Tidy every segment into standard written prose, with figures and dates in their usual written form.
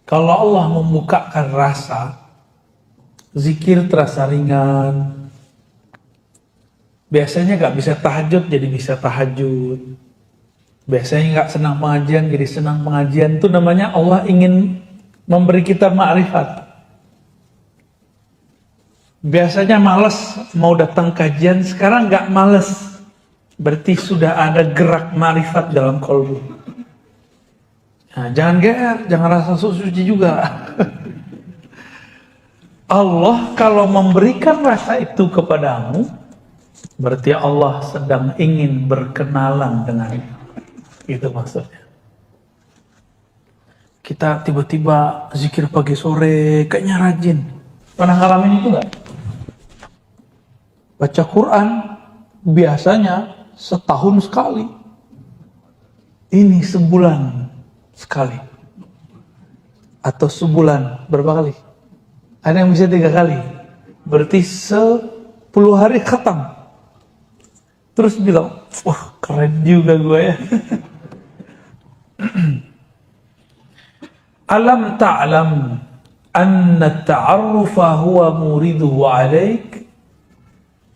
Kalau Allah membukakan rasa, zikir terasa ringan. Biasanya gak bisa tahajud jadi bisa tahajud. Biasanya gak senang pengajian jadi senang pengajian. Itu namanya Allah ingin memberi kita ma'rifat. Biasanya males mau datang kajian, sekarang gak males. Berarti sudah ada gerak ma'rifat dalam kolbu. Nah, jangan GR, jangan rasa suci juga. Allah kalau memberikan rasa itu kepadamu, berarti Allah sedang ingin berkenalan dengan itu maksudnya. Kita tiba-tiba zikir pagi sore, kayaknya rajin. Pernah ngalamin itu gak? Baca Quran biasanya setahun sekali. Ini sebulan sekali. Atau sebulan berapa kali? Ada yang bisa 3 kali. Berarti 10 hari khatam. Terus bilang, wah keren juga gue ya. Alam ta'lam anna ta'arrufa huwa muriduhu alaik.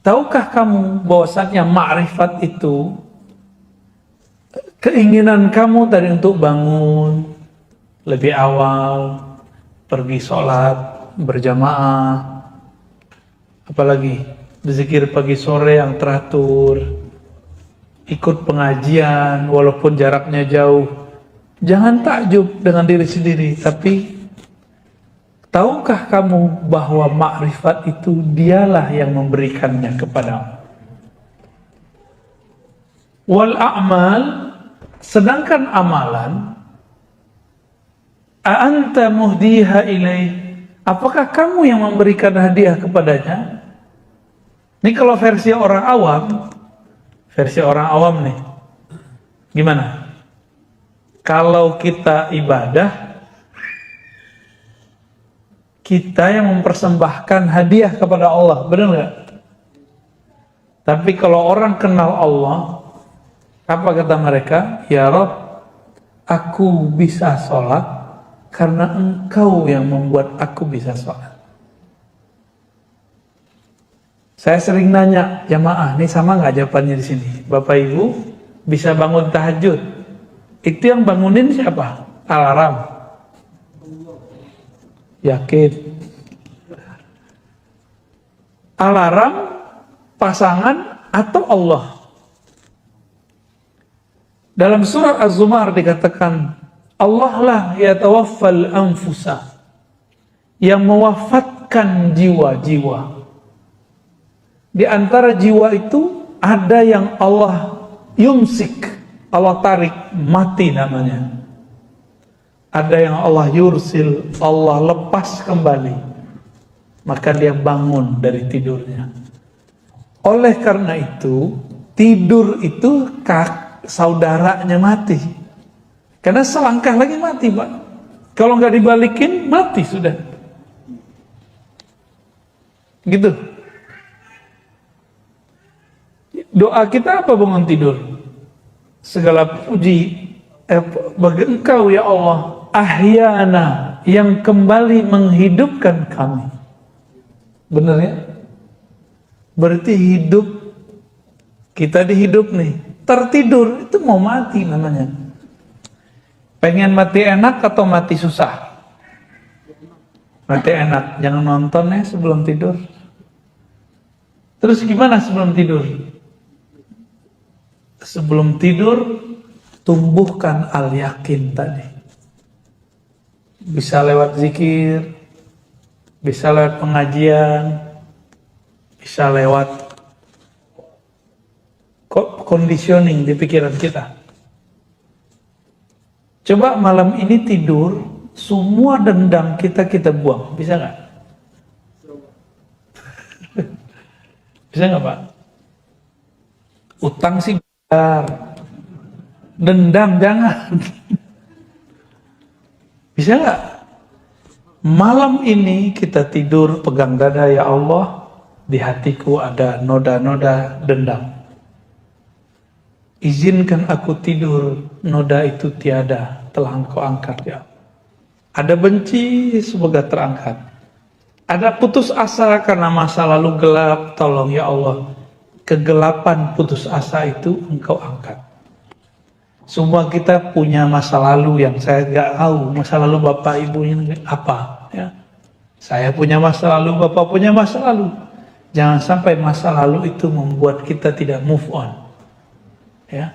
Tahukah kamu bahwasannya ma'rifat itu keinginan kamu tadi untuk bangun lebih awal, pergi sholat berjamaah, apalagi berzikir pagi sore yang teratur, ikut pengajian walaupun jaraknya jauh. Jangan takjub dengan diri sendiri, tapi tahukah kamu bahwa makrifat itu dialah yang memberikannya kepadamu. Wal a'mal, sedangkan amalan, a'anta muhdiha ilaih, apakah kamu yang memberikan hadiah kepadanya? Ini kalau versi orang awam nih, gimana? Kalau kita ibadah, kita yang mempersembahkan hadiah kepada Allah, benar nggak? Tapi kalau orang kenal Allah, apa kata mereka? Ya Rabb, aku bisa sholat karena Engkau yang membuat aku bisa sholat. Saya sering nanya jamaah, ini sama nggak jawabannya di sini? Bapak Ibu bisa bangun tahajud? Itu yang bangunin siapa? Alarm. Yakin? Alarm, pasangan, atau Allah? Dalam surat Az-Zumar dikatakan, Allah lah yatawaffal anfusa, yang mewafatkan jiwa-jiwa. Di antara jiwa itu ada yang Allah yumsik, Allah tarik, mati namanya. Ada yang Allah yursil, Allah lepas kembali, maka dia bangun dari tidurnya. Oleh karena itu, tidur itu saudaranya mati. Karena selangkah lagi mati, Pak. Kalau nggak dibalikin, mati sudah. Gitu. Doa kita apa bangun tidur? Segala puji bagi Engkau ya Allah, ahyana, yang kembali menghidupkan kami. Benar ya? Berarti hidup, kita dihidup nih. Tertidur itu mau mati namanya. Pengen mati enak atau mati susah? Mati enak. Jangan nonton ya sebelum tidur. Terus gimana sebelum tidur? Sebelum tidur, tumbuhkan al-yakin tadi. Bisa lewat zikir, bisa lewat pengajian, bisa lewat conditioning di pikiran kita. Coba malam ini tidur, semua dendam kita buang. Bisa nggak? Bisa nggak, Pak? Utang sih benar, dendam jangan. Bisa nggak? Malam ini kita tidur pegang dada, ya Allah, di hatiku ada noda-noda dendam. Izinkan aku tidur, noda itu tiada, telah Engkau angkat ya. Ada benci, semoga terangkat. Ada putus asa karena masa lalu gelap, tolong ya Allah, kegelapan putus asa itu Engkau angkat. Semua kita punya masa lalu yang saya nggak tahu, masa lalu Bapak Ibu ini apa, ya. Saya punya masa lalu, Bapak punya masa lalu. Jangan sampai masa lalu itu membuat kita tidak move on, ya.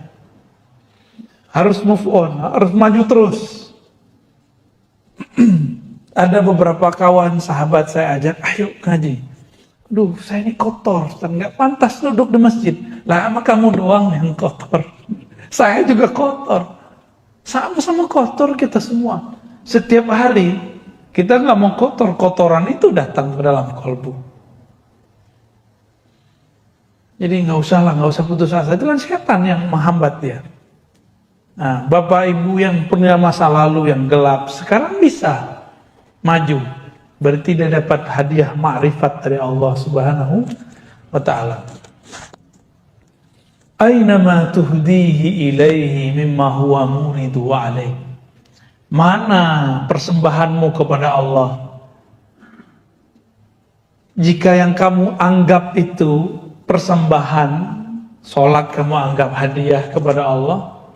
Harus move on, harus maju terus. Ada beberapa kawan sahabat saya ajak, ayo ngaji. Aduh, saya ini kotor, dan nggak pantas duduk di masjid. Lah, sama kamu doang yang kotor. Saya juga kotor. Sama-sama kotor kita semua. Setiap hari kita nggak mau kotor, kotoran itu datang ke dalam kalbu. Jadi nggak usah putus asa. Itu kan setan yang menghambat dia. Nah, Bapak Ibu yang punya masa lalu yang gelap, sekarang bisa maju. Berarti dia dapat hadiah ma'rifat dari Allah Subhanahu wa ta'ala. Aynama tuhdihi ilaihi mimma huwa muridu alaih. Mana persembahanmu kepada Allah? Jika yang kamu anggap itu persembahan, sholat kamu anggap hadiah kepada Allah,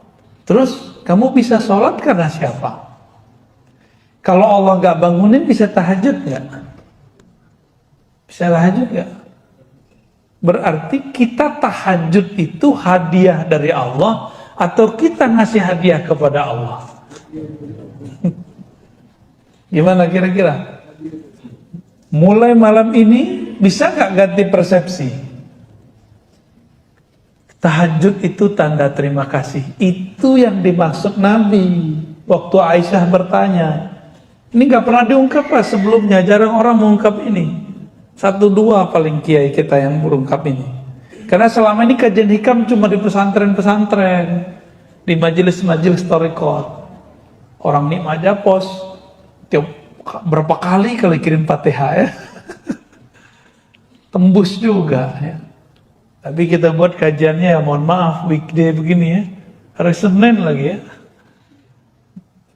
terus kamu bisa sholat karena siapa? Kalau Allah nggak bangunin, bisa tahajud nggak? Bisa tahajud nggak? Berarti kita tahajud itu hadiah dari Allah atau kita ngasih hadiah kepada Allah? Gimana kira-kira? Mulai malam ini bisa nggak ganti persepsi? Tahajud itu tanda terima kasih. Itu yang dimaksud Nabi waktu Aisyah bertanya. Ini gak pernah diungkap Pak sebelumnya, jarang orang mengungkap ini. 1-2 paling kiai kita yang mengungkap ini. Karena selama ini kajian hikam cuma di pesantren-pesantren, di majelis-majelis thariqat. Orang nikmat japos, tiap berapa kali kirim Fatihah ya. Tembus juga ya. Tapi kita buat kajiannya ya mohon maaf weekday begini ya, hari Senin lagi ya.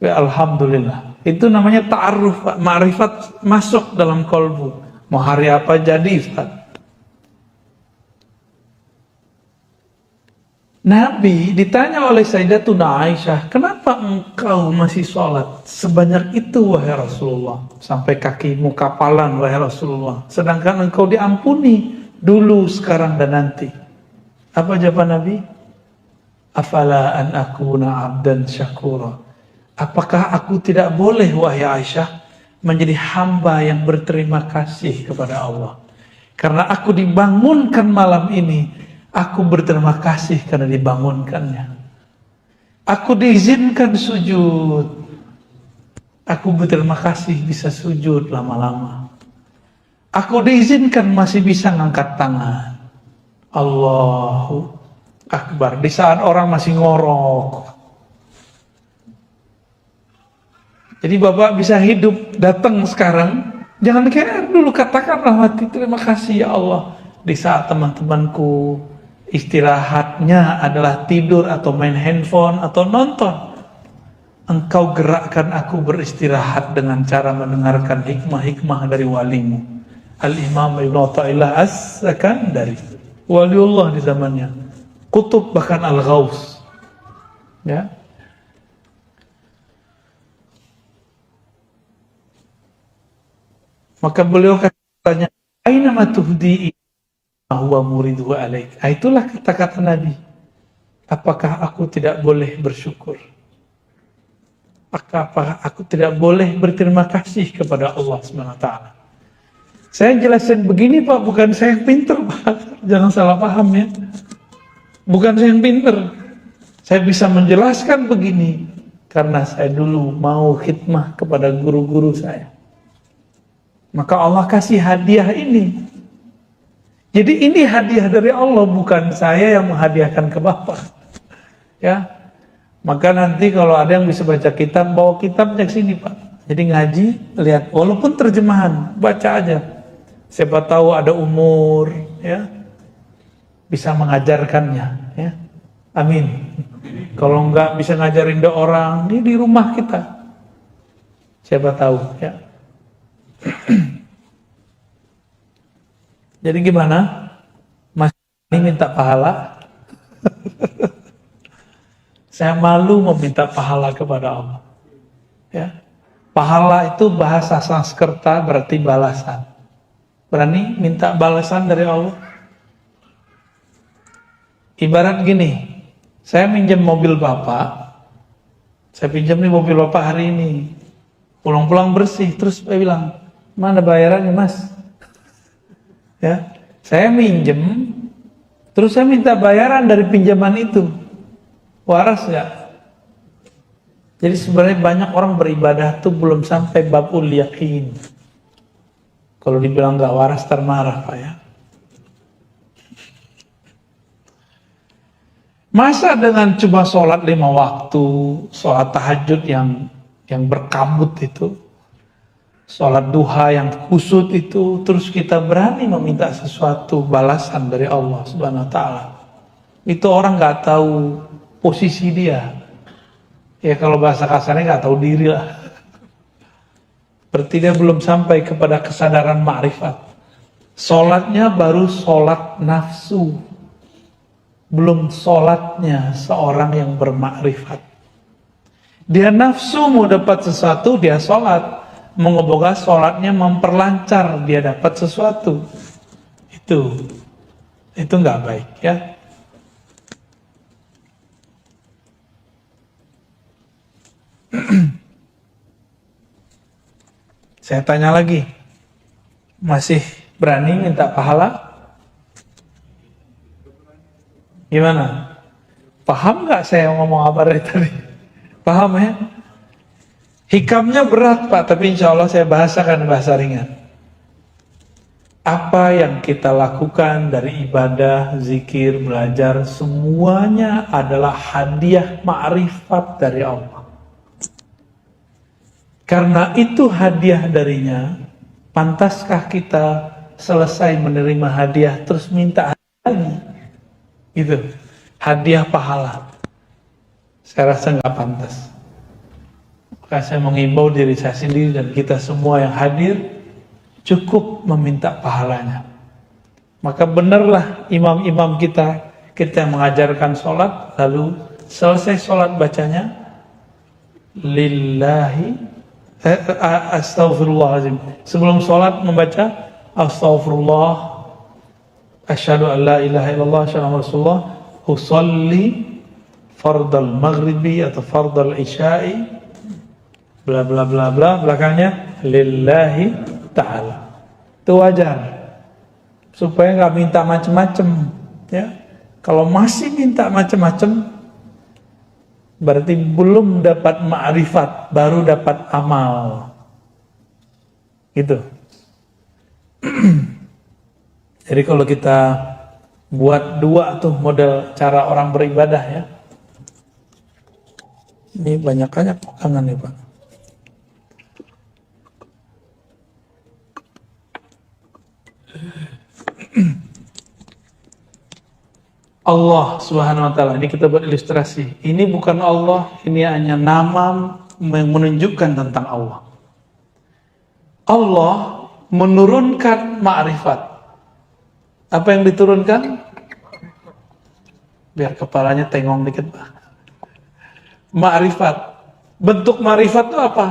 Ya alhamdulillah. Itu namanya ta'aruf, ma'rifat masuk dalam kolbu. Mau hari apa jadi Ustaz. Nabi ditanya oleh Sayyidatuna Aisyah, kenapa engkau masih sholat sebanyak itu wahai Rasulullah? Sampai kakimu kapalan wahai Rasulullah. Sedangkan engkau diampuni dulu, sekarang dan nanti. Apa jawaban Nabi? Afala an akuna abdan syakura. Apakah aku tidak boleh wahai Aisyah menjadi hamba yang berterima kasih kepada Allah? Karena aku dibangunkan malam ini, aku berterima kasih karena dibangunkannya. Aku diizinkan sujud, aku berterima kasih bisa sujud lama-lama. Aku diizinkan masih bisa ngangkat tangan. Allahu Akbar. Di saat orang masih ngorok. Jadi Bapak bisa hidup, datang sekarang, jangan care dulu, katakanlah hati terima kasih ya Allah. Di saat teman-temanku istirahatnya adalah tidur atau main handphone atau nonton, Engkau gerakkan aku beristirahat dengan cara mendengarkan hikmah-hikmah dari walimu. Al-Imam Ibn Atha'illah As-Sakandari, waliullah di zamannya, kutub bahkan Al-Ghaus, ya. Maka beliau katanya, aina ma tuhdi huwa muridu alaik. Itulah kata-kata Nabi. Apakah aku tidak boleh bersyukur? Apakah aku tidak boleh berterima kasih kepada Allah SWT? Saya jelasin begini Pak, bukan saya yang pinter Pak. Jangan salah paham ya. Bukan saya yang pinter. Saya bisa menjelaskan begini karena saya dulu mau khidmah kepada guru-guru saya. Maka Allah kasih hadiah ini. Jadi ini hadiah dari Allah, bukan saya yang menghadiahkan ke Bapak. Ya. Maka nanti kalau ada yang bisa baca kitab, bawa kitabnya ke sini Pak. Jadi ngaji, lihat walaupun terjemahan, baca aja. Siapa tahu ada umur, ya. Bisa mengajarkannya, ya. Amin. Kalau enggak bisa ngajarin orang, dia di rumah kita. Siapa tahu ya. Jadi gimana? Masih minta pahala? Saya malu meminta pahala kepada Allah. Ya. Pahala itu bahasa Sanskerta berarti balasan. Berani minta balasan dari Allah? Ibarat gini, saya minjem mobil Bapak, saya pinjam nih mobil Bapak hari ini, pulang-pulang bersih, terus saya bilang, mana bayarannya Mas? Ya, saya minjem, terus saya minta bayaran dari pinjaman itu, waras nggak? Jadi sebenarnya banyak orang beribadah tuh belum sampai babul yakin. Kalau dibilang nggak waras termarah Pak ya. Masa dengan cuma sholat 5 waktu, sholat tahajud yang berkabut itu, sholat duha yang kusut itu, terus kita berani meminta sesuatu balasan dari Allah Subhanahu Wa Taala. Itu orang nggak tahu posisi dia. Ya kalau bahasa kasarnya nggak tahu diri lah. Berarti dia belum sampai kepada kesadaran ma'rifat. Sholatnya baru sholat nafsu. Belum sholatnya seorang yang bermakrifat. Dia nafsu mau dapat sesuatu, dia sholat. Mengoboga sholatnya memperlancar, dia dapat sesuatu. Itu nggak baik ya. Saya tanya lagi, masih berani minta pahala? Gimana? Paham nggak saya ngomong apa dari tadi? Paham ya? Hikamnya berat Pak, tapi insya Allah saya bahasakan bahasa ringan. Apa yang kita lakukan dari ibadah, zikir, belajar, semuanya adalah hadiah ma'rifat dari Allah. Karena itu hadiah darinya, pantaskah kita selesai menerima hadiah terus minta lagi? Gitu, hadiah pahala. Saya rasa nggak pantas. Maka saya mengimbau diri saya sendiri dan kita semua yang hadir, cukup meminta pahalanya. Maka benarlah imam-imam kita yang mengajarkan sholat, lalu selesai sholat bacanya, lillahi, astaghfirullahaladzim. Sebelum sholat membaca, astaghfirullah, asyhadu an la ilaha illallah, asyhadu anna rasulullah, usolli fardal maghribi atau fardal isya'i, bla bla bla bla, belakangnya lillahi ta'ala. Itu wajar, supaya nggak minta macem-macem ya. Kalau masih minta macem-macem, berarti belum dapat ma'rifat, baru dapat amal gitu. Jadi kalau kita buat dua tuh model cara orang beribadah ya. Ini banyak-banyak pegangan nih Pak. Allah Subhanahu Wa Taala, ini kita buat ilustrasi. Ini bukan Allah, ini hanya nama yang menunjukkan tentang Allah. Allah menurunkan ma'rifat. Apa yang diturunkan? Biar kepalanya tengong dikit Pak. Ma'rifat. Bentuk ma'rifat itu apa?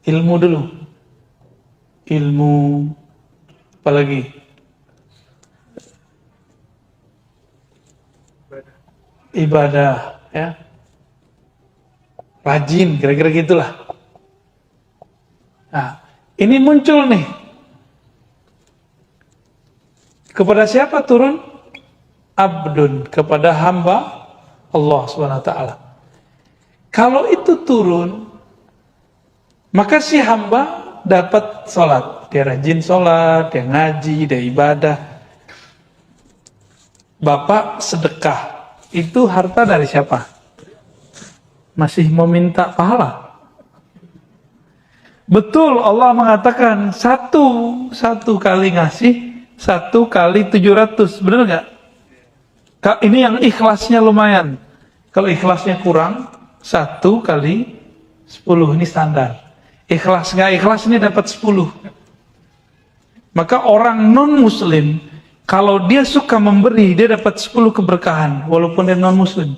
Ilmu dulu. Ilmu, apalagi? Ibadah, ya. Rajin, kira-kira gitulah. Nah, ini muncul nih. Kepada siapa turun? Abdun, kepada hamba Allah Subhanahu Wa Taala. Kalau itu turun, maka si hamba dapat sholat. Dia rajin sholat, dia ngaji, dia ibadah. Bapak sedekah, itu harta dari siapa? Masih meminta pahala? Betul, Allah mengatakan satu kali ngasih, 1 kali 700, benar nggak? Ini yang ikhlasnya lumayan. Kalau ikhlasnya kurang, 1 kali 10 ini standar. Ikhlas nggak ikhlas ini dapat 10. Maka orang non muslim kalau dia suka memberi dia dapat 10 keberkahan walaupun dia non muslim.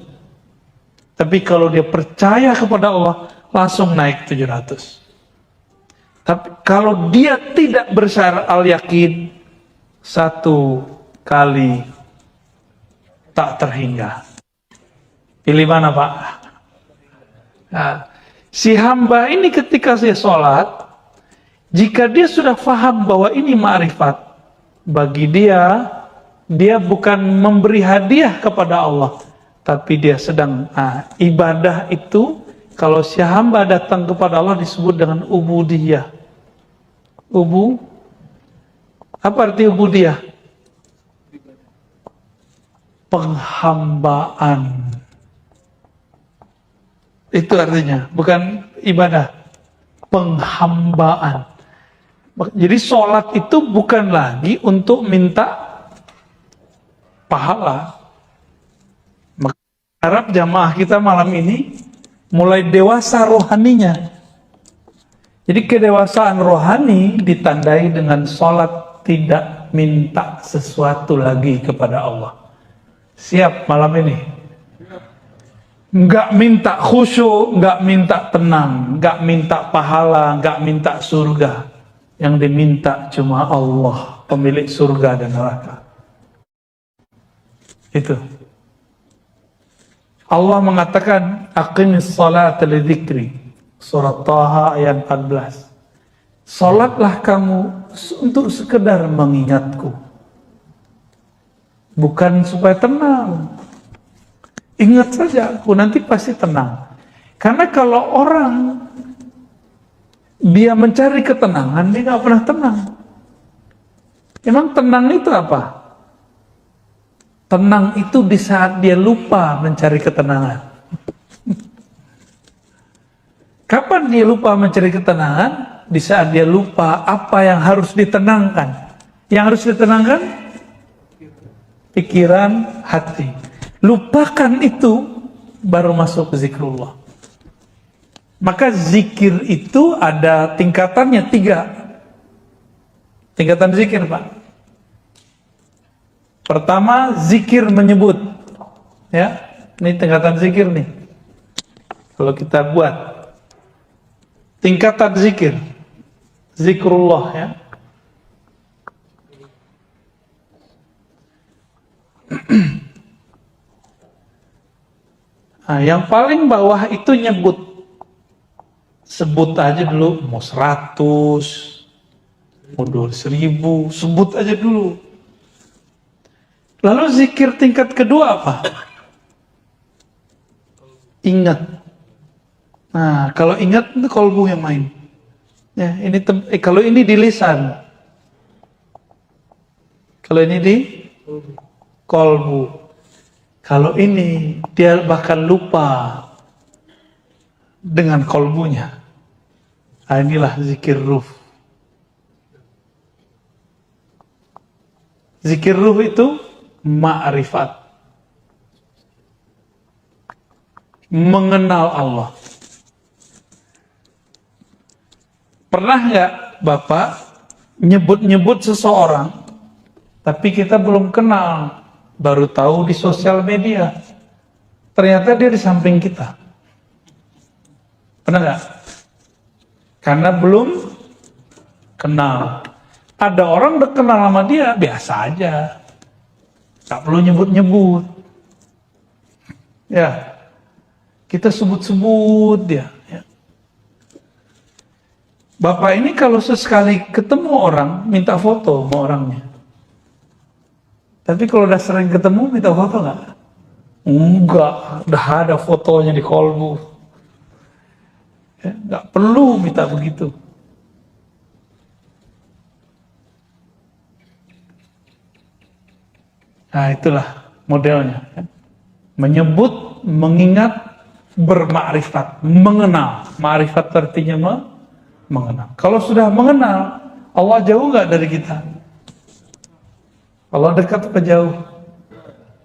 Tapi kalau dia percaya kepada Allah langsung naik 700. Tapi kalau dia tidak bersyarat al-yakin 1 kali tak terhingga. Pilih mana Pak? Nah, si hamba ini ketika dia sholat, jika dia sudah faham bahwa ini ma'rifat, bagi dia bukan memberi hadiah kepada Allah, tapi dia sedang ibadah itu, kalau si hamba datang kepada Allah disebut dengan ubudiyah. Apa arti ubudiyah? Penghambaan. Itu artinya, bukan ibadah. Penghambaan. Jadi sholat itu bukan lagi untuk minta pahala. Maka harap jamaah kita malam ini mulai dewasa rohaninya. Jadi kedewasaan rohani ditandai dengan sholat tidak minta sesuatu lagi kepada Allah. Siap malam ini? Nggak minta khusyuk, nggak minta tenang, nggak minta pahala, nggak minta surga. Yang diminta cuma Allah, pemilik surga dan neraka. Itu. Allah mengatakan, aqimis salata li dzikri. Surat Taha ayat 14. Salatlah kamu untuk sekedar mengingatku. Bukan supaya tenang. Ingat saja aku, nanti pasti tenang. Karena kalau orang dia mencari ketenangan, dia nggak pernah tenang. Emang tenang itu apa? Tenang itu di saat dia lupa mencari ketenangan. Kapan dia lupa mencari ketenangan? Di saat dia lupa apa yang harus ditenangkan. Yang harus ditenangkan? Pikiran, hati. Lupakan itu, baru masuk ke zikrullah. Maka zikir itu ada tingkatannya 3. Tingkatan zikir, Pak. Pertama, zikir menyebut. Ya, ini tingkatan zikir nih. Kalau kita buat tingkatan zikir, zikrullah ya. Nah, yang paling bawah itu nyebut. Sebut aja dulu, mau 100, mau 1000, sebut aja dulu. Lalu zikir tingkat kedua apa? Ingat. Nah, kalau ingat itu kolbu yang main. Ya, ini kalau ini di lisan. Kalau ini di kolbu. Kalau ini dia bahkan lupa dengan kolbunya. Nah, inilah zikir ruh. Zikir ruh itu ma'rifat. Mengenal Allah. Pernah nggak Bapak nyebut-nyebut seseorang, tapi kita belum kenal, baru tahu di sosial media. Ternyata dia di samping kita. Pernah nggak? Karena belum kenal. Ada orang udah kenal sama dia, biasa aja. Tak perlu nyebut-nyebut. Ya, kita sebut-sebut dia. Ya. Bapak ini kalau sesekali ketemu orang, minta foto sama orangnya. Tapi kalau udah sering ketemu, minta foto nggak? Enggak, udah ada fotonya di kolbu. Ya, nggak perlu minta begitu. Nah, itulah modelnya. Menyebut, mengingat, bermakrifat, mengenal. Makrifat artinya mengenal. Kalau sudah mengenal, Allah jauh nggak dari kita? Allah dekat apa jauh?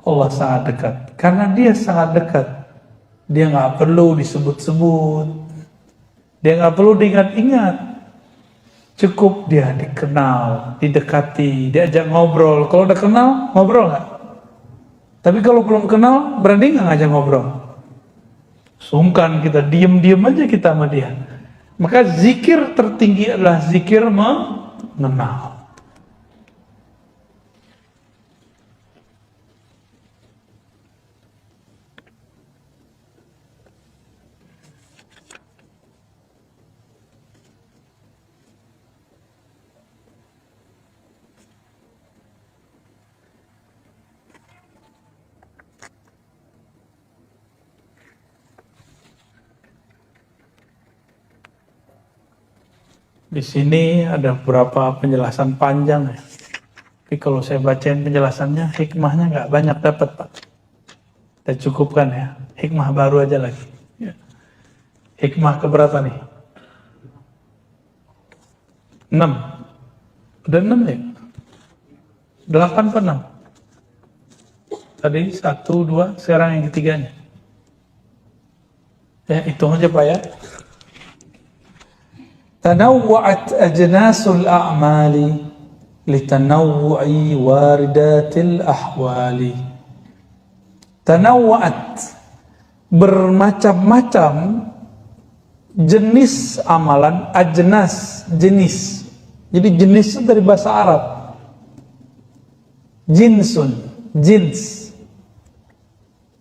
Allah sangat dekat. Karena dia sangat dekat, dia nggak perlu disebut-sebut. Dia nggak perlu diingat-ingat. Cukup dia dikenal, didekati, diajak ngobrol. Kalau udah kenal, ngobrol nggak? Tapi kalau belum kenal, berani nggak ngajak ngobrol? Sungkan kita, diem-diem aja kita sama dia. Maka zikir tertinggi adalah zikir mengenal. Di sini ada beberapa penjelasan panjang ya. Tapi kalau saya bacain penjelasannya, hikmahnya nggak banyak dapat, Pak. Kita cukupkan ya. Hikmah baru aja lagi. Ya. Hikmah keberapa nih? 6. Udah 6 ya? 8 per 6. Tadi 1, 2, sekarang yang ketiganya. Ya, hitung aja Pak ya. Tanawwa'at ajnasul a'mali litanawwu'i waridatil ahwali. Tanawwa'at, bermacam-macam jenis amalan, ajnas, jenis. Jadi jenis itu dari bahasa Arab. Jinsun, jins.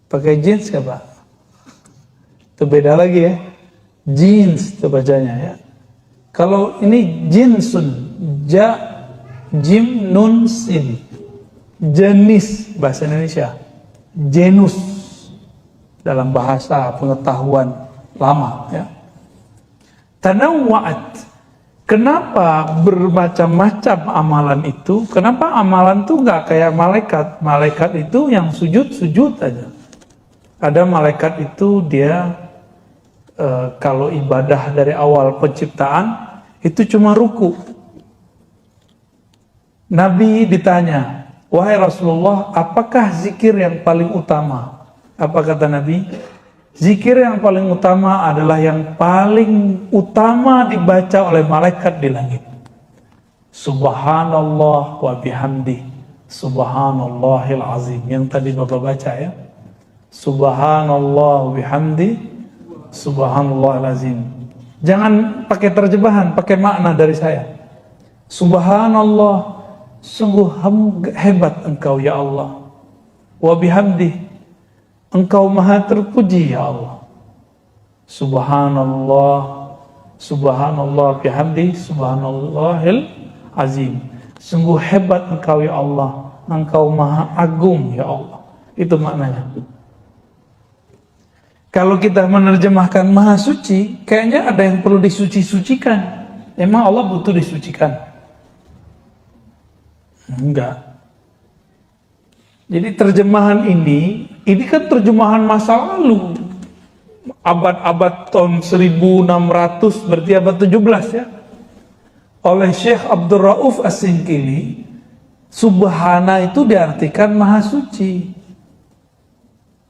Pakai jins nggak Pak? Itu beda lagi ya. Jins itu bacanya ya. Kalau ini jinsun, jim nun sin, jenis bahasa Indonesia, genus dalam bahasa pengetahuan lama ya. Tanawwa'at, kenapa bermacam-macam amalan itu? Kenapa amalan itu nggak kayak malaikat? Malaikat itu yang sujud aja. Ada malaikat itu dia kalau ibadah dari awal penciptaan itu cuma ruku. Nabi ditanya, wahai Rasulullah, apakah zikir yang paling utama? Apa kata Nabi? Zikir yang paling utama adalah yang paling utama dibaca oleh malaikat di langit. Subhanallah wa bihamdi, subhanallahil azim. Yang tadi Bapak baca ya. Subhanallah wa bihamdi, subhanallahilazim. Jangan pakai terjemahan, pakai makna dari saya. Subhanallah, sungguh hebat engkau ya Allah. Wa bihamdi, engkau maha terpuji ya Allah. Subhanallah, subhanallah bihamdi, subhanallahil azim. Sungguh hebat engkau ya Allah, engkau maha agung ya Allah. Itu maknanya. Kalau kita menerjemahkan maha suci, kayaknya ada yang perlu disuci-sucikan. Emang Allah butuh disucikan? Enggak. Jadi terjemahan ini kan terjemahan masa lalu. Abad-abad tahun 1600, berarti abad 17 ya. Oleh Syekh Abdul Rauf As-Singkili, subhana itu diartikan maha suci.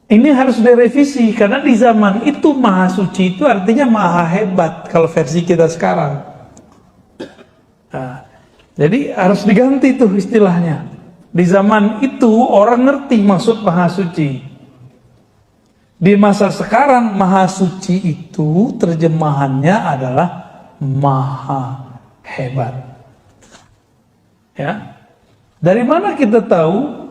Ini harus direvisi karena di zaman itu maha suci itu artinya maha hebat kalau versi kita sekarang. Nah, jadi harus diganti tuh istilahnya. Di zaman itu orang ngerti maksud maha suci. Di masa sekarang maha suci itu terjemahannya adalah maha hebat. Ya. Dari mana kita tahu?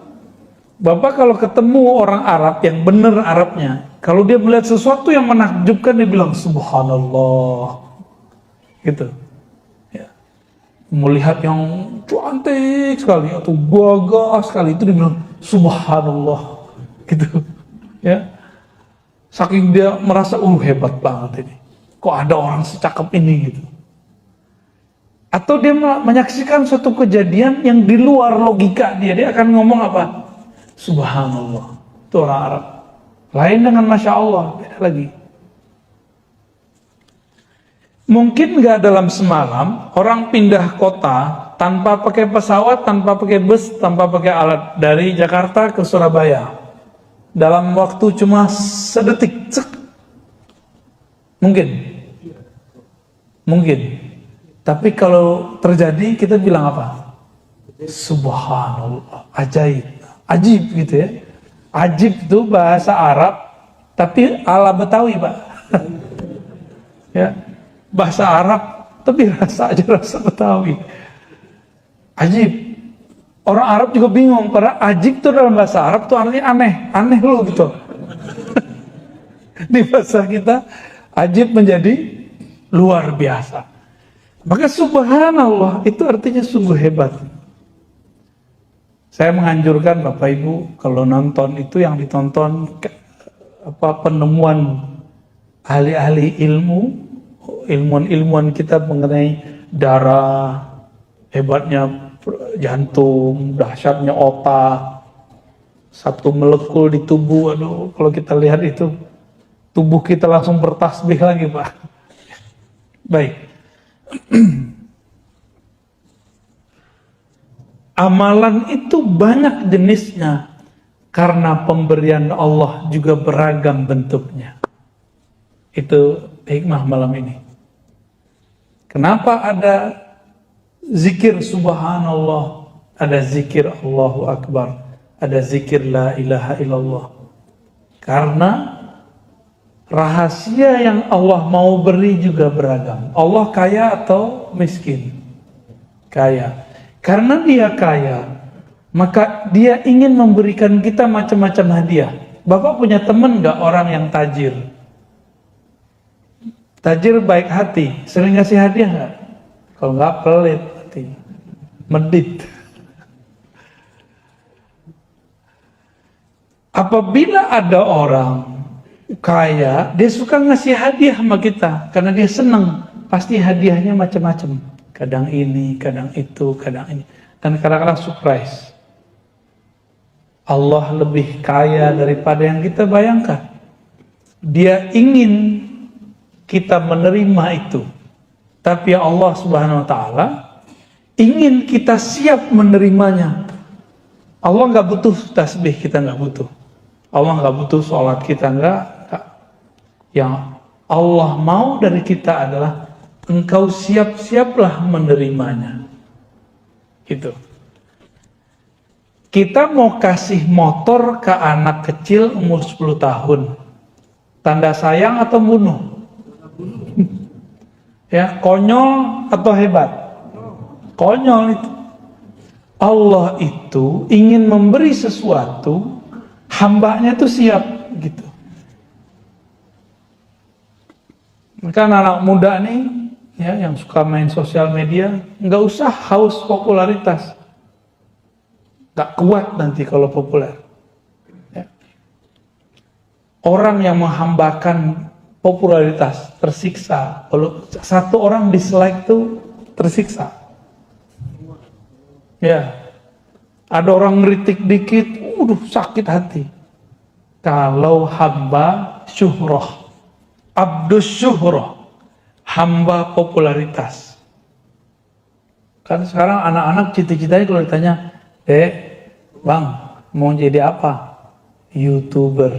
Bapak kalau ketemu orang Arab yang benar Arabnya, kalau dia melihat sesuatu yang menakjubkan dia bilang subhanallah, gitu. Ya. Melihat yang cantik sekali atau gagah sekali itu dia bilang subhanallah, gitu. Ya. Saking dia merasa hebat banget ini. Kok ada orang secakap ini gitu. Atau dia menyaksikan suatu kejadian yang di luar logika dia akan ngomong apa? Subhanallah. Itu orang Arab. Lain dengan Masya Allah, beda lagi. Mungkin nggak dalam semalam orang pindah kota tanpa pakai pesawat, tanpa pakai bus, tanpa pakai alat dari Jakarta ke Surabaya dalam waktu cuma sedetik. Mungkin. Mungkin. Tapi kalau terjadi kita bilang apa? Subhanallah, ajaib. Ajib gitu ya. Ajib itu bahasa Arab tapi ala Betawi, Pak. Ya. Bahasa Arab tapi rasa Betawi. Ajib. Orang Arab juga bingung karena ajib itu dalam bahasa Arab tuh artinya aneh loh gitu. Di bahasa kita ajib menjadi luar biasa. Maka subhanallah itu artinya sungguh hebat. Saya menganjurkan Bapak Ibu kalau nonton itu yang ditonton penemuan ahli-ahli ilmu, ilmuwan kita mengenai darah, hebatnya jantung, dahsyatnya otak, satu molekul di tubuh. Aduh, kalau kita lihat itu tubuh kita langsung bertasbih lagi, Pak. Baik. Amalan itu banyak jenisnya karena pemberian Allah juga beragam bentuknya. Itu hikmah malam ini. Kenapa ada zikir subhanallah, ada zikir Allahu Akbar, ada zikir la ilaha illallah? Karena rahasia yang Allah mau beri juga beragam. Allah kaya atau miskin? Kaya. Karena dia kaya, maka dia ingin memberikan kita macam-macam hadiah. Bapak punya teman gak orang yang tajir? Tajir baik hati, sering ngasih hadiah gak? Kalau nggak pelit hati, medit. Apabila ada orang kaya, dia suka ngasih hadiah sama kita karena dia senang. Pasti hadiahnya macam-macam. Kadang ini, kadang itu, kadang ini. Dan kadang-kadang surprise. Allah lebih kaya daripada yang kita bayangkan. Dia ingin kita menerima itu. Tapi Allah Subhanahu wa Ta'ala ingin kita siap menerimanya. Allah nggak butuh tasbih, kita nggak butuh. Allah nggak butuh sholat, kita nggak. Yang Allah mau dari kita adalah engkau siap-siaplah menerimanya. Gitu. Kita mau kasih motor ke anak kecil umur 10 tahun. Tanda sayang atau bunuh? Ya, konyol atau hebat? Konyol itu. Allah itu ingin memberi sesuatu, hambanya itu siap gitu. Maka anak muda nih, ya, yang suka main sosial media, nggak usah haus popularitas, nggak kuat nanti kalau populer. Ya. Orang yang menghambakan popularitas tersiksa. Kalau satu orang dislike tuh tersiksa. Ya, ada orang ngeritik dikit, sakit hati. Kalau hamba syuhrah, abdus syuhrah, hamba popularitas. Kan sekarang anak-anak cita-citanya kalau ditanya, bang, mau jadi apa? YouTuber.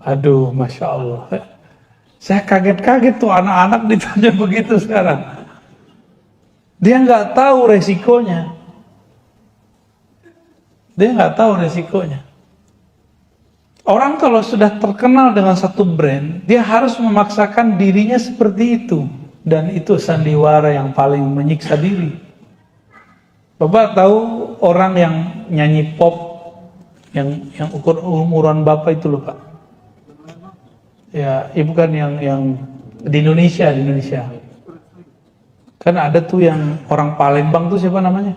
Aduh, Masya Allah. Saya kaget-kaget tuh anak-anak ditanya begitu sekarang. Dia nggak tahu resikonya. Dia nggak tahu resikonya. Orang kalau sudah terkenal dengan satu brand, dia harus memaksakan dirinya seperti itu. Dan itu sandiwara yang paling menyiksa diri. Bapak tahu orang yang nyanyi pop, yang umuran Bapak itu loh, Pak. Ya, bukan yang di Indonesia, Kan ada tuh yang orang Palembang tuh siapa namanya?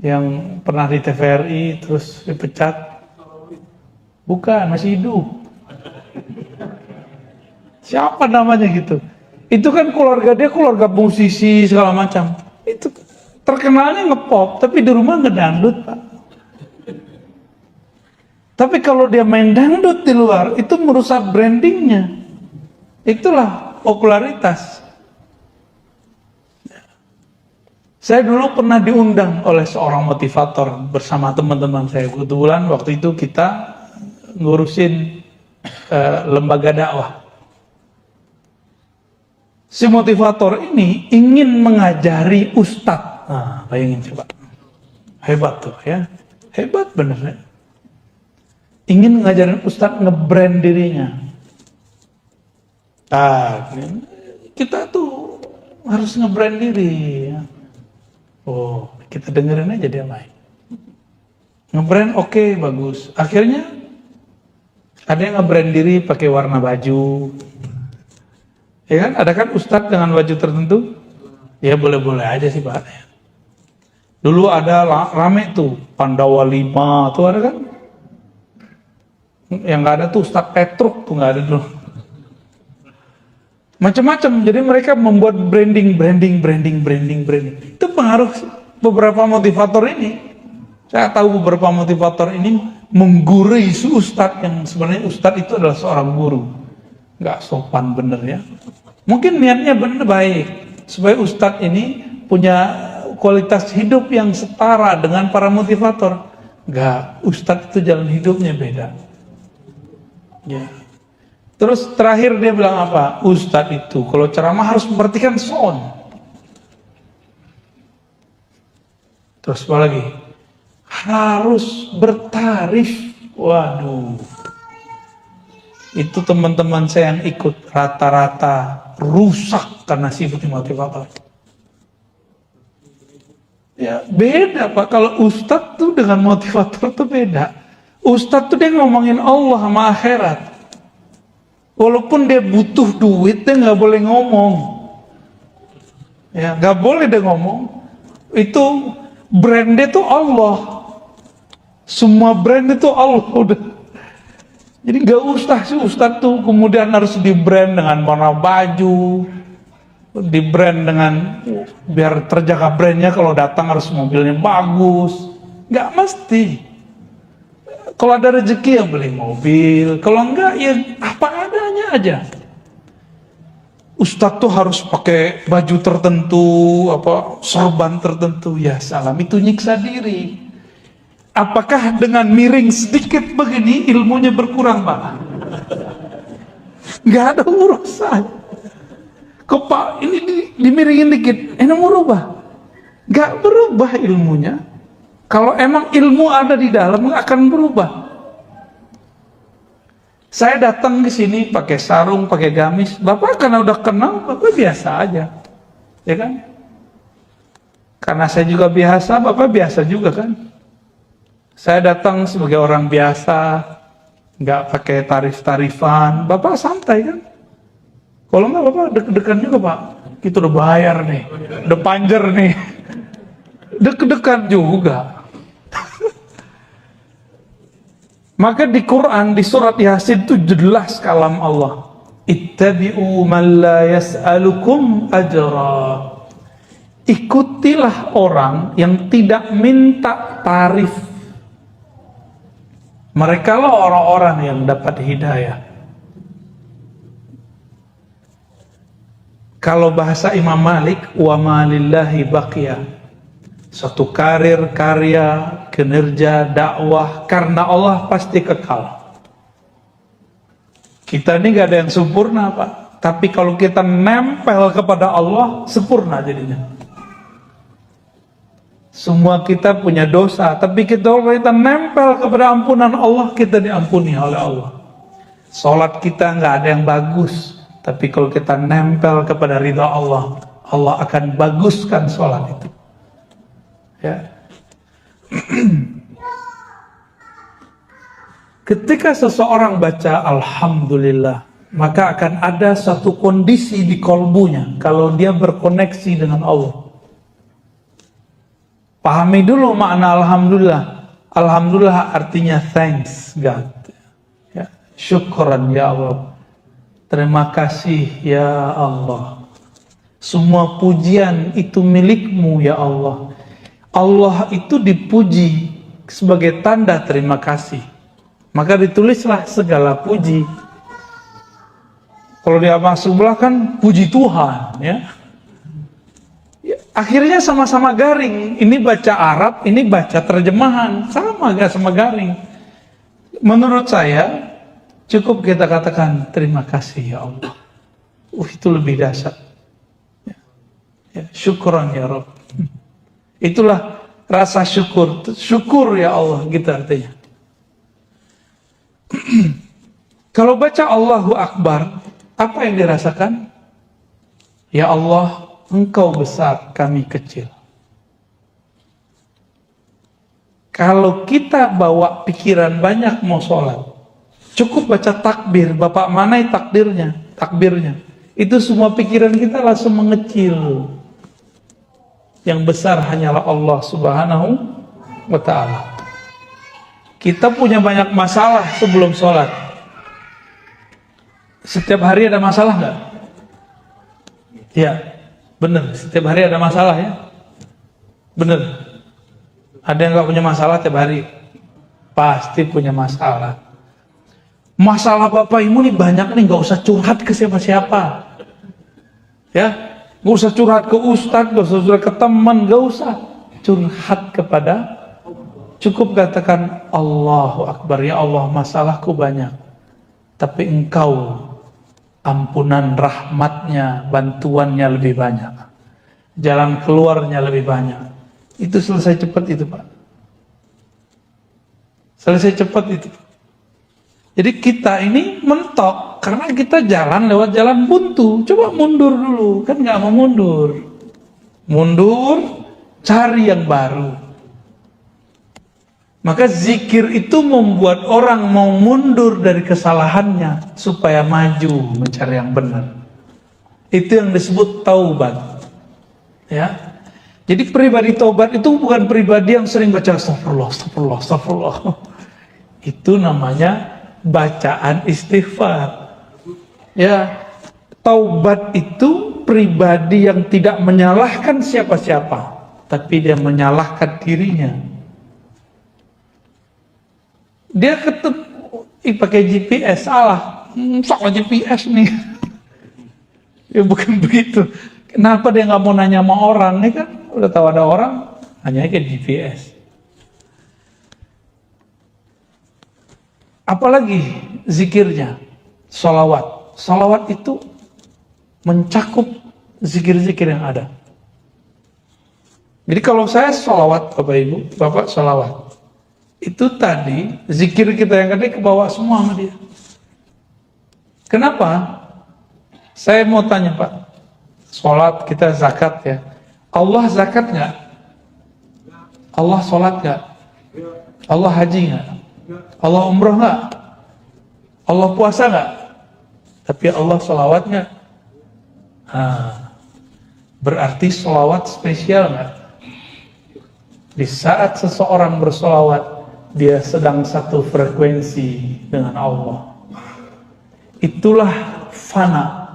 Yang pernah di TVRI terus dipecat. Bukan, masih hidup. Siapa namanya gitu? Itu kan keluarga dia keluarga musisi segala macam. Itu terkenalnya ngepop, tapi di rumah ngedangdut, Pak. Tapi kalau dia main dangdut di luar, itu merusak brandingnya. Itulah popularitas. Saya dulu pernah diundang oleh seorang motivator bersama teman-teman saya. Kebetulan waktu itu kita ngurusin lembaga dakwah. Si motivator ini ingin mengajari ustadz. Nah, bayangin coba. Hebat tuh ya. Hebat bener ya. Ingin ngajarin ustadz nge-brand dirinya. Nah, kita tuh harus nge-brand diri ya. Oh, kita dengerin aja dia main. Nge-brand oke, bagus. Akhirnya ada yang nge-brand diri pakai warna baju. Ya kan, ada kan ustadz dengan baju tertentu? Ya boleh-boleh aja sih Pak. Dulu ada rame tuh, Pandawa 5 tuh ada kan? Yang nggak ada tuh Ustadz Petruk tuh nggak ada dulu. Macam-macam, jadi mereka membuat branding. Itu pengaruh beberapa motivator ini. Saya tahu beberapa motivator ini menggurui si ustadz yang sebenarnya ustadz itu adalah seorang guru. Nggak sopan bener ya. Mungkin niatnya bener baik supaya ustadz ini punya kualitas hidup yang setara dengan para motivator. Nggak, ustadz itu jalan hidupnya beda. Ya. Terus terakhir dia bilang apa? Ustadz itu kalau ceramah harus memperhatikan sound. Terus apa lagi? Harus bertarif. Waduh. Itu teman-teman saya yang ikut rata-rata rusak karena sibuk di motivator. Ya beda Pak, kalau ustadz tuh dengan motivator tuh beda. Ustadz tuh dia ngomongin Allah sama akhirat. Walaupun dia butuh duit, dia nggak boleh ngomong. Ya nggak boleh dia ngomong. Itu brandnya tuh Allah. Semua brand itu Allah udah. Jadi nggak usah sih ustadz tuh kemudian harus di brand dengan warna baju, di brand dengan biar terjaga brandnya, kalau datang harus mobilnya bagus. Nggak mesti. Kalau ada rezeki ya beli mobil, kalau enggak ya apa adanya aja. Ustadz tuh harus pakai baju tertentu, apa sorban tertentu, ya salam, itu nyiksa diri. Apakah dengan miring sedikit begini ilmunya berkurang Pak? Nggak ada urusan. Kok Pak ini dimiringin dikit, enak berubah? Nggak berubah ilmunya. Kalau emang ilmu ada di dalam nggak akan berubah. Saya datang ke sini pakai sarung, pakai gamis. Bapak karena udah kenal, Bapak biasa aja, ya kan? Karena saya juga biasa, Bapak biasa juga kan? Saya datang sebagai orang biasa, nggak pakai tarif-tarifan. Bapak santai kan? Kalau nggak Bapak deg-degan juga Pak. Kita udah bayar nih, udah panjer nih, deg-degan juga. Maka di Quran, di surat Yasin itu jelas kalam Allah. Ittabi'u man la yas'alukum ajra. Ikutilah orang yang tidak minta tarif. Mereka lah orang-orang yang dapat hidayah. Kalau bahasa Imam Malik, wa ma lillahi baqiyah. Suatu karir, karya, kinerja, dakwah karena Allah pasti kekal. Kita ini gak ada yang sempurna Pak. Tapi kalau kita nempel kepada Allah, sempurna jadinya. Semua kita punya dosa, tapi kalau kita nempel kepada ampunan Allah, kita diampuni oleh Allah. Salat kita gak ada yang bagus, tapi kalau kita nempel kepada ridha Allah, Allah akan baguskan salat itu. Ya. Ketika seseorang baca Alhamdulillah, maka akan ada satu kondisi di kolbunya kalau dia berkoneksi dengan Allah. Pahami dulu makna Alhamdulillah. Alhamdulillah artinya thanks God. Ya. Syukran ya Allah. Terima kasih ya Allah. Semua pujian itu milikmu ya Allah. Allah itu dipuji sebagai tanda terima kasih. Maka ditulislah segala puji. Kalau di abang sebelah kan puji Tuhan, ya. Akhirnya sama-sama garing. Ini baca Arab, ini baca terjemahan, sama gak sama garing. Menurut saya cukup kita katakan terima kasih ya Allah. Itu lebih dahsyat. Syukran ya Rabb. Itulah rasa syukur. Syukur ya Allah, gitu artinya. Kalau baca Allahu Akbar, apa yang dirasakan? Ya Allah, Engkau besar, kami kecil. Kalau kita bawa pikiran banyak mau sholat, cukup baca takbir. Bapak manai takbirnya. Itu semua pikiran kita langsung mengecil. Yang besar hanyalah Allah Subhanahu wa ta'ala. Kita punya banyak masalah sebelum sholat. Setiap hari ada masalah nggak? Ya, benar. Setiap hari ada masalah ya. Benar. Ada yang nggak punya masalah tiap hari? Pasti punya masalah. Masalah Bapak Ibu nih banyak nih, nggak usah curhat ke siapa-siapa. Ya, nggak usah curhat ke ustadz, nggak usah curhat ke teman, nggak usah curhat kepada. Cukup katakan Allahu Akbar, ya Allah masalahku banyak, tapi Engkau ampunan rahmatnya, bantuannya lebih banyak, jalan keluarnya lebih banyak. Itu selesai cepat itu Pak. Selesai cepat itu. Jadi kita ini mentok karena kita jalan lewat jalan buntu. Coba mundur dulu, kan nggak mau mundur. Mundur, cari yang baru. Maka zikir itu membuat orang mau mundur dari kesalahannya supaya maju mencari yang benar. Itu yang disebut taubat. Ya. Jadi pribadi taubat itu bukan pribadi yang sering baca astagfirullah, astagfirullah, astagfirullah. Itu namanya bacaan istighfar. Ya, taubat itu pribadi yang tidak menyalahkan siapa-siapa, tapi dia menyalahkan dirinya. Dia ketemu pakai GPS salah, salah GPS nih. Ya bukan begitu. Kenapa dia nggak mau nanya sama orang? Ini kan udah tahu ada orang, hanya ke GPS. Apalagi zikirnya, sholawat. Sholawat itu mencakup zikir-zikir yang ada. Jadi kalau saya sholawat, Bapak Ibu, Bapak sholawat, itu tadi zikir kita yang tadi kebawa semua sama dia. Kenapa? Saya mau tanya Pak, sholat kita zakat ya, Allah zakat nggak? Allah sholat nggak? Allah haji nggak? Allah umroh nggak? Allah puasa nggak? Tapi Allah sholawat nggak? Berarti sholawat spesial nggak? Di saat seseorang bersolawat, dia sedang satu frekuensi dengan Allah. Itulah fana,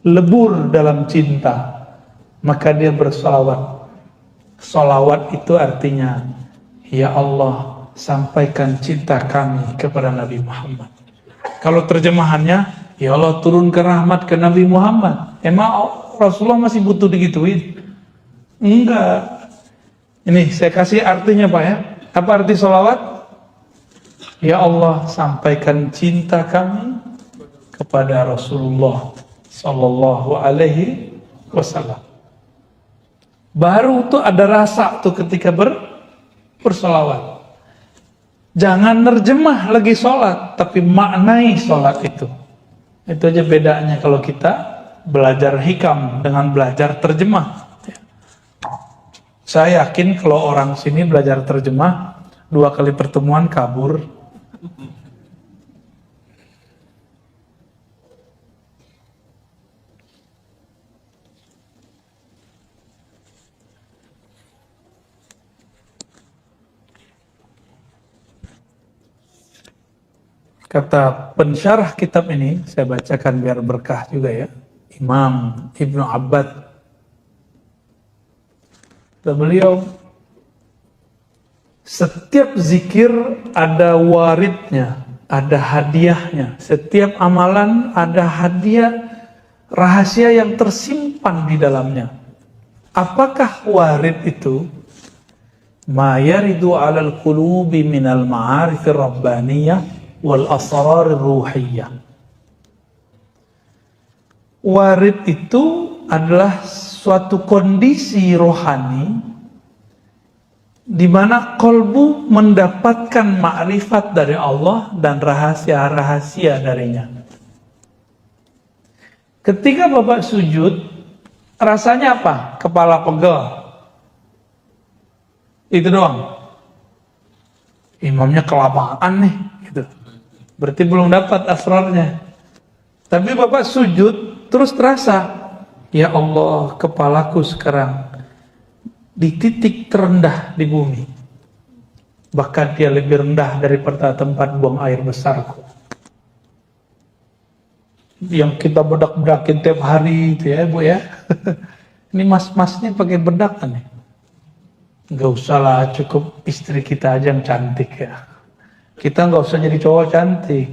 lebur dalam cinta, maka dia bersolawat. Solawat itu artinya, ya Allah, sampaikan cinta kami kepada Nabi Muhammad. Kalau terjemahannya, ya Allah turunkan rahmat ke Nabi Muhammad. Emang Rasulullah masih butuh digituin? Enggak. Ini saya kasih artinya Pak ya. Apa arti sholawat? Ya Allah, sampaikan cinta kami kepada Rasulullah Sallallahu Alaihi Wasallam. Baru tuh ada rasa tuh ketika bersolawat. Jangan nerjemah lagi sholat, tapi maknai sholat itu. Itu aja bedanya kalau kita belajar hikam dengan belajar terjemah. Saya yakin kalau orang sini belajar terjemah, 2 kali pertemuan kabur. Kata pensyarah kitab ini, saya bacakan biar berkah juga ya, Imam Ibnu Abbad. Dan beliau, setiap zikir ada waridnya, ada hadiahnya. Setiap amalan ada hadiah, rahasia yang tersimpan di dalamnya. Apakah warid itu? Ma yaridu 'alal qulubi minal ma'arifir rabbaniyah wal asrarir ruhiyah. Warid itu adalah suatu kondisi rohani di mana kolbu mendapatkan makrifat dari Allah dan rahasia-rahasia darinya. Ketika Bapak sujud, rasanya apa? Kepala pegel. Itu doang. Imamnya kelamaan nih, gitu. Berarti belum dapat asrarnya. Tapi Bapak sujud, terus terasa, ya Allah, kepalaku sekarang di titik terendah di bumi. Bahkan dia lebih rendah daripada tempat buang air besarku. Yang kita bedak-bedakin tiap hari itu ya Bu ya. Ini mas-masnya pakai bedak kan nih. Gak usah lah, cukup istri kita aja yang cantik ya. Kita gak usah jadi cowok cantik.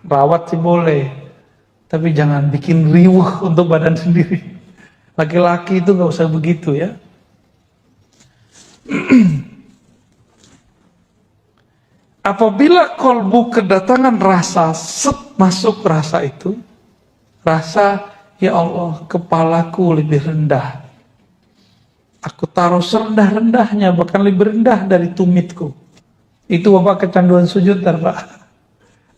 Rawat sih boleh, tapi jangan bikin riuh untuk badan sendiri. Laki-laki itu gak usah begitu ya. Apabila kolbu kedatangan rasa, masuk rasa itu, rasa, ya Allah, kepalaku lebih rendah. Aku taruh serendah-rendahnya, bahkan lebih rendah dari tumitku. Itu Bapak kecanduan sujud, Pak.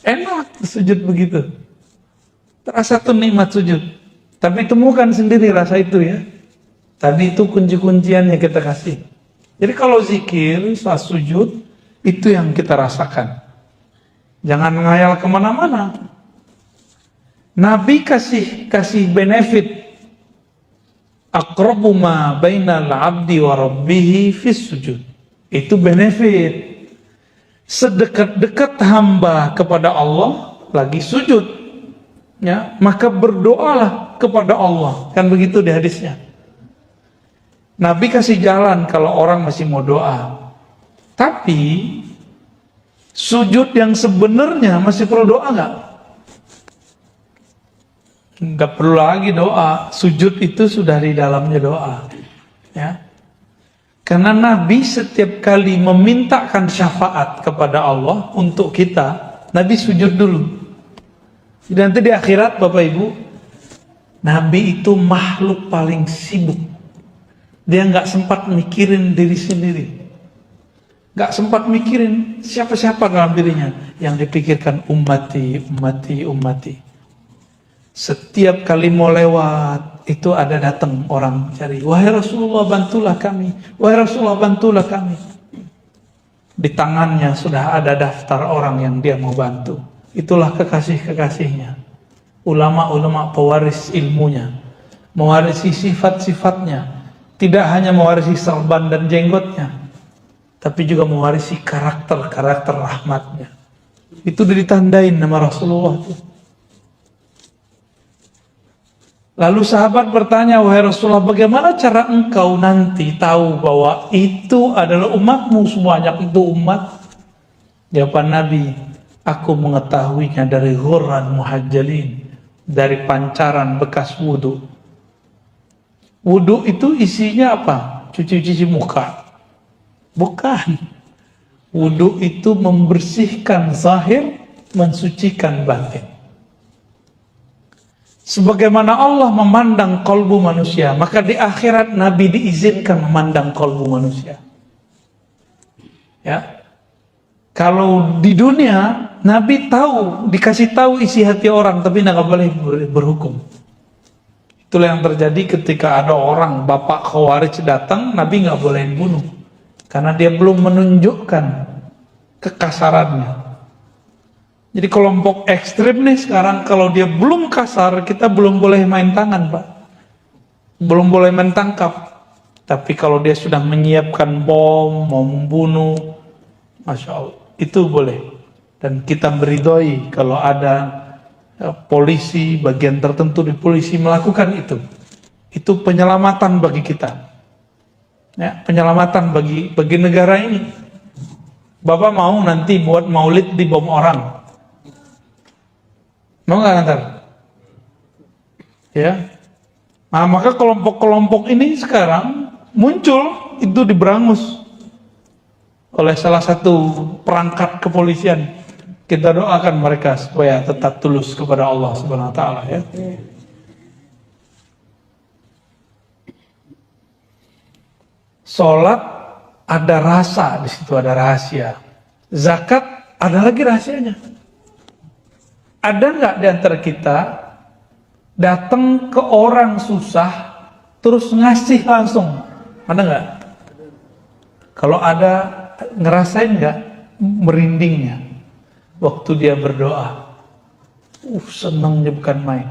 Enak sujud begitu. Terasa tuh nikmat sujud. Tapi temukan sendiri rasa itu ya. Tadi itu kunci-kunciannya kita kasih. Jadi kalau zikir, saat sujud, itu yang kita rasakan. Jangan ngayal kemana-mana. Nabi kasih benefit. Aqrabu ma bainal abdi wa rabbihi fis sujud. Itu benefit. Sedekat-dekat hamba kepada Allah lagi sujud. Ya, maka berdoalah kepada Allah. Kan begitu di hadisnya. Nabi kasih jalan kalau orang masih mau doa. Tapi sujud yang sebenarnya masih perlu doa nggak? Nggak perlu lagi doa. Sujud itu sudah di dalamnya doa. Ya. Karena Nabi setiap kali memintakan syafaat kepada Allah untuk kita, Nabi sujud dulu. Jadi nanti di akhirat Bapak Ibu, Nabi itu makhluk paling sibuk. Dia nggak sempat mikirin diri sendiri. Nggak sempat mikirin siapa-siapa dalam dirinya. Yang dipikirkan ummati, ummati, ummati. Setiap kali mau lewat, itu ada datang orang cari. Wahai Rasulullah, bantulah kami. Wahai Rasulullah, bantulah kami. Di tangannya sudah ada daftar orang yang dia mau bantu. Itulah kekasih-kekasihnya. Ulama-ulama pewaris ilmunya. Mewarisi sifat-sifatnya. Tidak hanya mewarisi serban dan jenggotnya, tapi juga mewarisi karakter-karakter rahmatnya. Itu udah ditandain nama Rasulullah itu. Lalu sahabat bertanya, wahai Rasulullah, bagaimana cara engkau nanti tahu bahwa itu adalah umatmu, sebanyak itu umat? Jawaban Nabi, aku mengetahuinya dari ghurran muhajjalin, dari pancaran bekas wudu. Wudu itu isinya apa? Cuci-cuci muka? Bukan. Wudu itu membersihkan zahir, mensucikan batin. Sebagaimana Allah memandang kolbu manusia, maka di akhirat Nabi diizinkan memandang kolbu manusia. Ya. Kalau di dunia Nabi tahu, dikasih tahu isi hati orang, tapi nggak boleh berhukum. Itulah yang terjadi ketika ada orang bapak Khawarij datang, Nabi nggak boleh bunuh, karena dia belum menunjukkan kekasarannya. Jadi kelompok ekstrim nih sekarang, kalau dia belum kasar, kita belum boleh main tangan, Pak. Belum boleh main tangkap. Tapi kalau dia sudah menyiapkan bom, mau membunuh, Masya Allah, itu boleh. Dan kita meridhoi kalau ada polisi, bagian tertentu di polisi melakukan itu. Itu penyelamatan bagi kita. Ya, penyelamatan bagi negara ini. Bapak mau nanti buat maulid di bom orang? Mau nggak nanti? Ya. Nah, maka kelompok-kelompok ini sekarang muncul itu diberangus oleh salah satu perangkat kepolisian. Kita doakan mereka supaya tetap tulus kepada Allah Subhanahu wa taala ya. Sholat ada rasa, di situ ada rahasia. Zakat ada lagi rahasianya. Ada nggak di antara kita datang ke orang susah terus ngasih langsung? Ada nggak? Kalau ada, ngerasain nggak merindingnya waktu dia berdoa? Senangnya bukan main.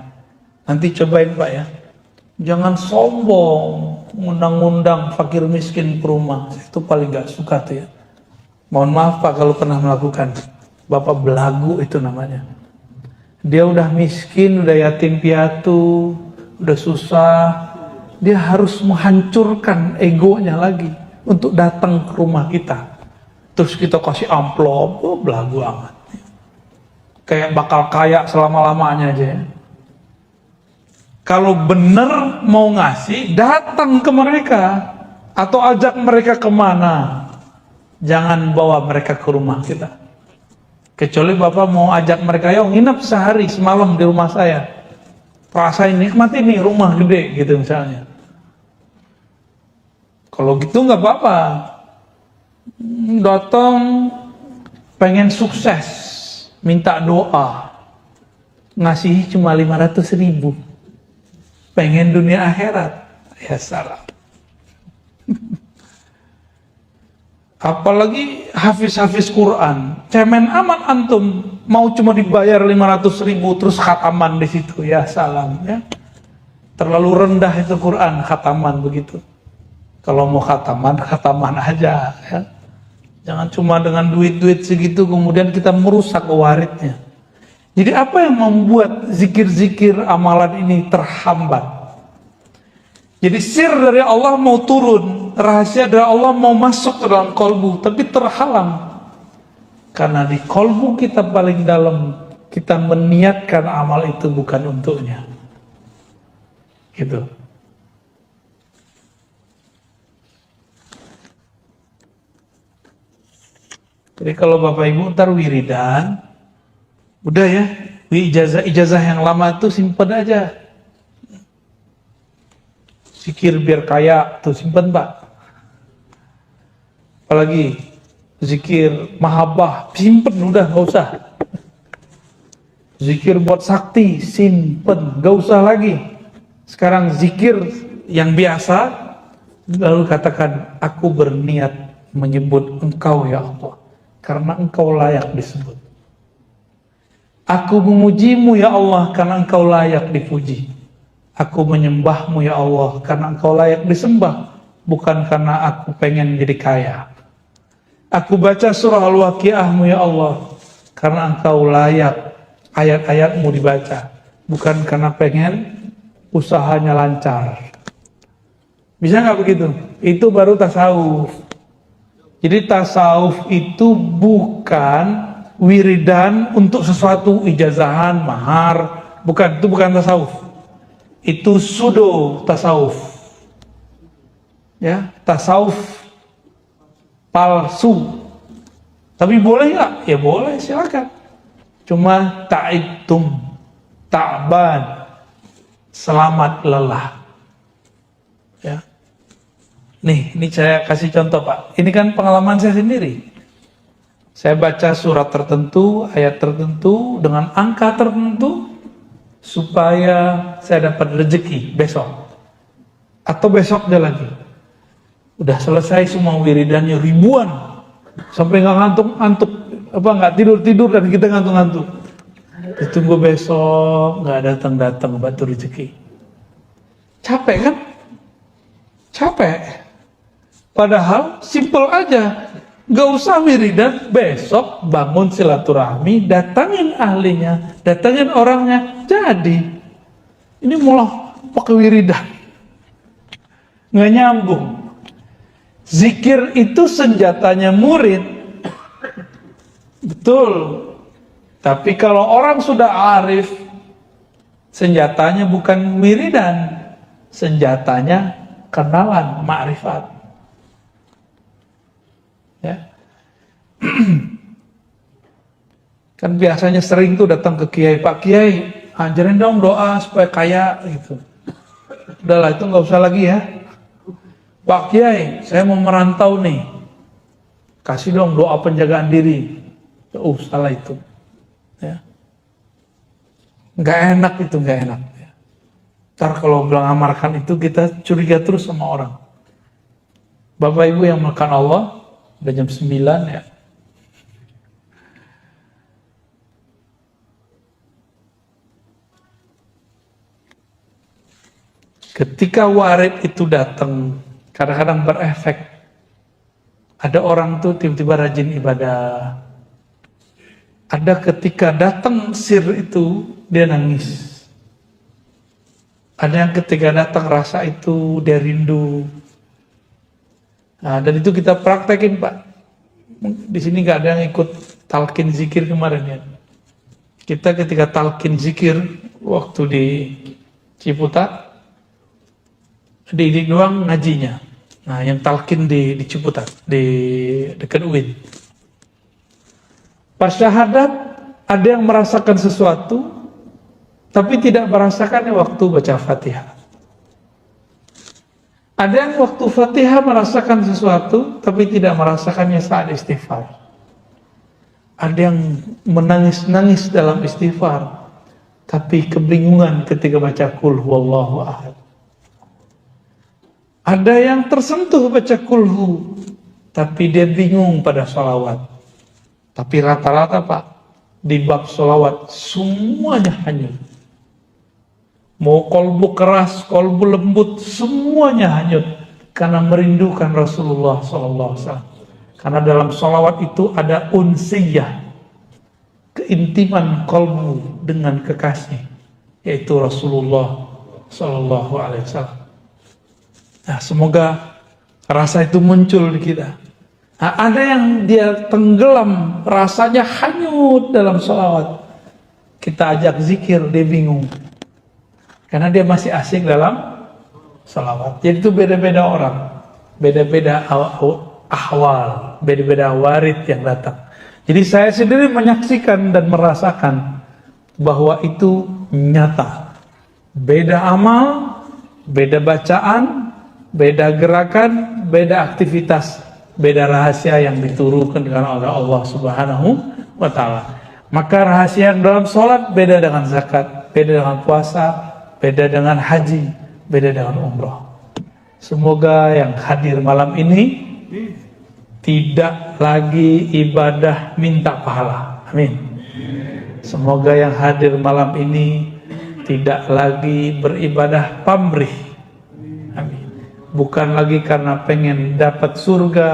Nanti cobain Pak ya. Jangan sombong, ngundang-ngundang fakir miskin ke rumah. Itu paling gak suka tuh ya. Mohon maaf Pak kalau pernah melakukan. Bapak belagu itu namanya. Dia udah miskin, udah yatim piatu, udah susah. Dia harus menghancurkan egonya lagi untuk datang ke rumah kita. Terus kita kasih amplop, belagu amat. Kayak bakal kaya selama-lamanya aja ya. Kalau benar mau ngasih, datang ke mereka. Atau ajak mereka kemana. Jangan bawa mereka ke rumah kita. Kecuali Bapak mau ajak mereka, yuk nginep sehari semalam di rumah saya. Rasain nikmat ini, rumah gede gitu misalnya. Kalau gitu nggak apa-apa. Datang pengen sukses, minta doa. Ngasih cuma 500.000. Pengen dunia akhirat, ya salah. Apalagi hafiz-hafiz Quran, cemen aman antum, mau cuma dibayar 500.000 terus khataman di situ, ya salam ya. Terlalu rendah itu Quran, khataman begitu. Kalau mau khataman, khataman aja ya. Jangan cuma dengan duit-duit segitu kemudian kita merusak waridnya. Jadi apa yang membuat zikir-zikir amalan ini terhambat? Jadi sir dari Allah mau turun, rahasia dari Allah mau masuk ke dalam kolbu, tapi terhalang. Karena di kolbu kita paling dalam, kita meniatkan amal itu bukan untuknya. Gitu. Jadi kalau Bapak Ibu ntar wiridan, udah ya, ijazah yang lama itu simpen aja. Zikir biar kaya tuh simpen Pak. Apalagi zikir mahabbah simpen udah nggak usah. Zikir buat sakti simpen nggak usah lagi. Sekarang zikir yang biasa lalu katakan aku berniat menyebut Engkau ya Allah karena Engkau layak disebut. Aku memujimu ya Allah karena Engkau layak dipuji. Aku menyembahmu ya Allah karena Engkau layak disembah, bukan karena aku pengen jadi kaya. Aku baca surah Al-Waqiahmu ya Allah karena Engkau layak ayat-ayatmu dibaca, bukan karena pengen usahanya lancar. Bisa nggak begitu? Itu baru tasawuf. Jadi tasawuf itu bukan wiridan untuk sesuatu, ijazahan, mahar, bukan, itu bukan tasawuf. Itu pseudo tasawuf. Ya, tasawuf palsu. Tapi boleh nggak? Ya boleh, silakan. Cuma ta'idtum, ta'ban, selamat lelah. Ya. Nih, ini saya kasih contoh Pak. Ini kan pengalaman saya sendiri. Saya baca surat tertentu, ayat tertentu, dengan angka tertentu, supaya saya dapat rezeki besok. Atau besoknya lagi. Udah selesai semua wiridannya ribuan. Sampai nggak ngantuk-ngantuk. Nggak tidur-tidur dan kita ngantuk-ngantuk. Ditunggu besok, nggak datang-datang batu rezeki. Capek kan? Capek. Padahal simple aja. Gak usah wiridan, besok bangun silaturahmi, datangin ahlinya, datangin orangnya, jadi. Ini malah pakai wiridan. Nggak nyambung. Zikir itu senjatanya murid. Betul. Tapi kalau orang sudah arif, senjatanya bukan wiridan, senjatanya kenalan, ma'rifat. Ya. Kan biasanya sering tuh datang ke kiai, Pak Kiai, ajarin dong doa supaya kaya gitu. Udahlah itu nggak usah lagi ya. Pak Kiai, saya mau merantau nih, kasih dong doa penjagaan diri. Salah itu. Ya. Nggak enak itu, nggak enak. Ya. Ntar kalau bilang amarkan itu kita curiga terus sama orang. Bapak Ibu yang makan Allah, udah jam 9 ya. Ketika warid itu datang, kadang-kadang berefek. Ada orang tuh tiba-tiba rajin ibadah. Ada ketika datang sir itu, dia nangis. Ada yang ketika datang rasa itu, dia rindu. Nah, dan itu kita praktekin, Pak. Di sini nggak ada yang ikut talqin zikir kemarin ya. Kita ketika talqin zikir waktu di Ciputat, di doang ngajinya. Nah, yang talqin di Ciputat, di dekat UIN. Pas syahadat, ada yang merasakan sesuatu, tapi tidak merasakannya waktu baca Fatihah. Ada yang waktu Fatihah merasakan sesuatu, tapi tidak merasakannya saat istighfar. Ada yang menangis-nangis dalam istighfar, tapi kebingungan ketika baca Qul Huwallahu Ahad. Ada yang tersentuh baca kulhu, tapi dia bingung pada sholawat. Tapi rata-rata Pak, di bab sholawat semuanya hanyut. Mau kolbu keras, kolbu lembut, semuanya hanyut. Karena merindukan Rasulullah SAW. Karena dalam sholawat itu ada unsiyah, keintiman kolbu dengan kekasih, yaitu Rasulullah SAW. Nah, semoga rasa itu muncul di kita. Nah, ada yang dia tenggelam, rasanya hanyut dalam sholawat. Kita ajak zikir, dia bingung. Karena dia masih asik dalam sholawat. Jadi itu beda-beda orang. Beda-beda ahwal, beda-beda warid yang datang. Jadi saya sendiri menyaksikan dan merasakan bahwa itu nyata. Beda amal, beda bacaan, beda gerakan, beda aktivitas, beda rahasia yang diturunkan oleh Allah Subhanahu wa Ta'ala. Maka rahasia yang dalam sholat beda dengan zakat, beda dengan puasa, beda dengan haji, beda dengan umrah. Semoga yang hadir malam ini tidak lagi ibadah minta pahala. Amin. Semoga yang hadir malam ini tidak lagi beribadah pamrih. Amin. Bukan lagi karena pengen dapat surga,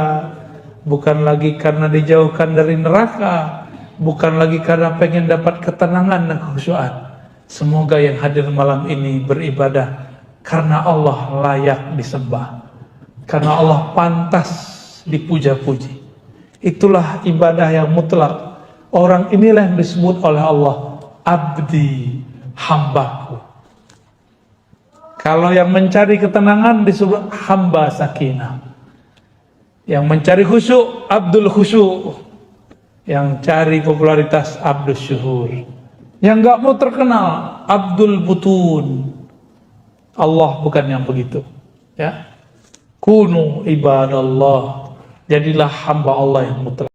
bukan lagi karena dijauhkan dari neraka, bukan lagi karena pengen dapat ketenangan dan kekhusyuan. Semoga yang hadir malam ini beribadah karena Allah layak disembah, karena Allah pantas dipuja-puji. Itulah ibadah yang mutlak. Orang inilah yang disebut oleh Allah abdi, hambaku. Kalau yang mencari ketenangan disebut hamba sakinah. Yang mencari khusyuk, abdul khusyuk. Yang cari popularitas, abdul syuhur. Yang gak mau terkenal, abdul butun. Allah bukan yang begitu. Ya, kunu ibadallah. Jadilah hamba Allah yang mutlak.